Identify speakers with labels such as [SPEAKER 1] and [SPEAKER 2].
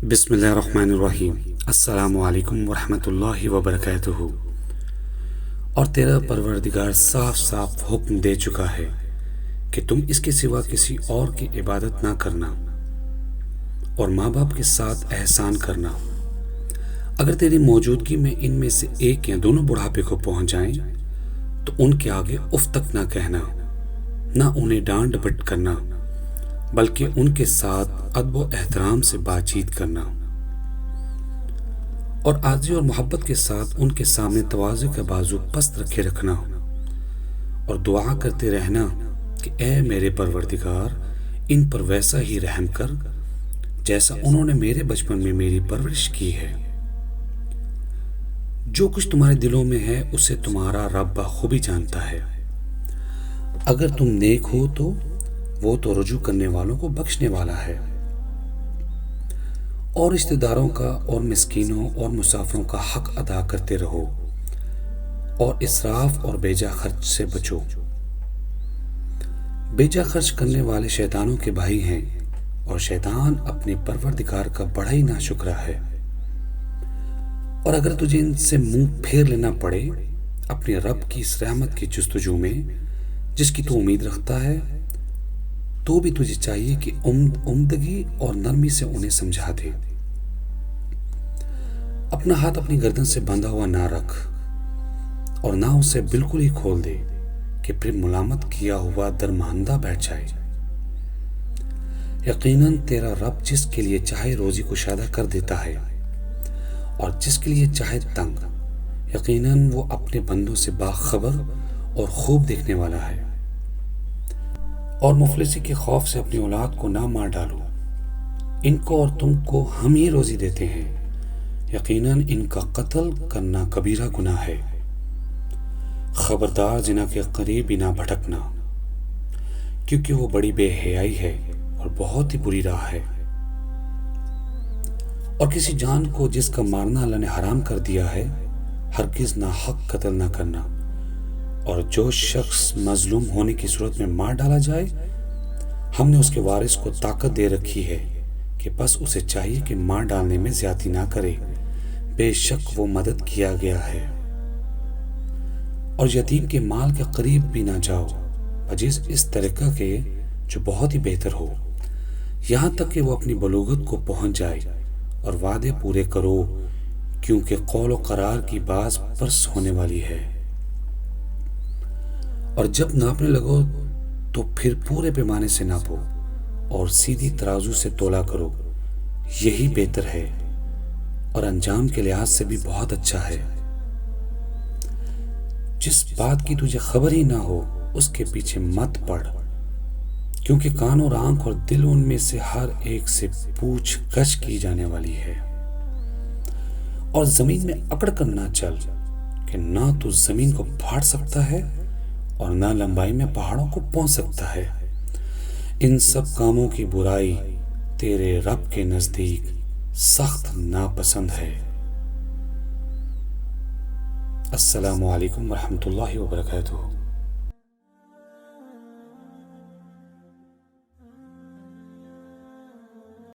[SPEAKER 1] بسم اللہ الرحمن الرحیم۔ السلام علیکم ورحمۃ اللہ وبرکاتہ۔ اور تیرا پروردگار صاف صاف حکم دے چکا ہے کہ تم اس کے سوا کسی اور کی عبادت نہ کرنا اور ماں باپ کے ساتھ احسان کرنا۔ اگر تیری موجودگی میں ان میں سے ایک یا دونوں بڑھاپے کو پہنچ جائیں تو ان کے آگے اف تک نہ کہنا، نہ انہیں ڈانٹ ڈپٹ کرنا، بلکہ ان کے ساتھ ادب و احترام سے بات چیت کرنا اور عاجزی اور محبت کے ساتھ ان کے سامنے تواضع کا بازو پست رکھے رکھنا اور دعا کرتے رہنا کہ اے میرے پروردگار، ان پر ویسا ہی رحم کر جیسا انہوں نے میرے بچپن میں میری پرورش کی ہے۔ جو کچھ تمہارے دلوں میں ہے اسے تمہارا رب بخوبی جانتا ہے۔ اگر تم نیک ہو تو وہ تو رجوع کرنے والوں کو بخشنے والا ہے، اور رشتہ داروں کا اور مسکینوں اور مسافروں کا حق ادا کرتے رہو اور اسراف اور بیجا خرچ سے بچو۔ بیجا خرچ کرنے والے شیطانوں کے بھائی ہیں اور شیطان اپنے پروردگار کا بڑا ہی ناشکرا ہے۔ اور اگر تجھے ان سے منہ پھیر لینا پڑے اپنے رب کی اس رحمت کی جستجو میں جس کی تو امید رکھتا ہے، تو بھی تجھے چاہیے کہ عمدگی اور نرمی سے انہیں سمجھا دے۔ اپنا ہاتھ اپنی گردن سے بندھا ہوا نہ رکھ اور نہ اسے بالکل ہی کھول دے کہ پھر ملامت کیا ہوا درماندہ بیٹھ جائے۔ یقیناً تیرا رب جس کے لیے چاہے روزی کشادہ کر دیتا ہے اور جس کے لیے چاہے تنگ، یقیناً وہ اپنے بندوں سے باخبر اور خوب دیکھنے والا ہے۔ اور مفلسی کے خوف سے اپنی اولاد کو نہ مار ڈالو، ان کو اور تم کو ہم ہی روزی دیتے ہیں، یقیناً ان کا قتل کرنا کبیرہ گناہ ہے۔ خبردار زنا کے قریب بھی نہ بھٹکنا، کیونکہ وہ بڑی بے حیائی ہے اور بہت ہی بری راہ ہے۔ اور کسی جان کو جس کا مارنا اللہ نے حرام کر دیا ہے ہرگز ناحق قتل نہ کرنا، اور جو شخص مظلوم ہونے کی صورت میں مار ڈالا جائے ہم نے اس کے وارث کو طاقت دے رکھی ہے کہ بس اسے چاہیے کہ مار ڈالنے میں زیادتی نہ کرے، بے شک وہ مدد کیا گیا ہے۔ اور یتیم کے مال کے قریب بھی نہ جاؤ بجز اس طریقہ کے جو بہت ہی بہتر ہو، یہاں تک کہ وہ اپنی بلوغت کو پہنچ جائے، اور وعدے پورے کرو کیونکہ قول و قرار کی باز پرس ہونے والی ہے۔ اور جب ناپنے لگو تو پھر پورے پیمانے سے ناپو اور سیدھی ترازو سے تولا کرو، یہی بہتر ہے اور انجام کے لحاظ سے بھی بہت اچھا ہے۔ جس بات کی تجھے خبر ہی نہ ہو اس کے پیچھے مت پڑ، کیونکہ کان اور آنکھ اور دل ان میں سے ہر ایک سے پوچھ گچھ کی جانے والی ہے۔ اور زمین میں اکڑ کر نہ چل کہ نہ تو زمین کو پھاڑ سکتا ہے اور نہ لمبائی میں پہاڑوں کو پہنچ سکتا ہے۔ ان سب کاموں کی برائی تیرے رب کے نزدیک سخت ناپسند ہے۔ السلام علیکم ورحمۃ اللہ وبرکاتہ۔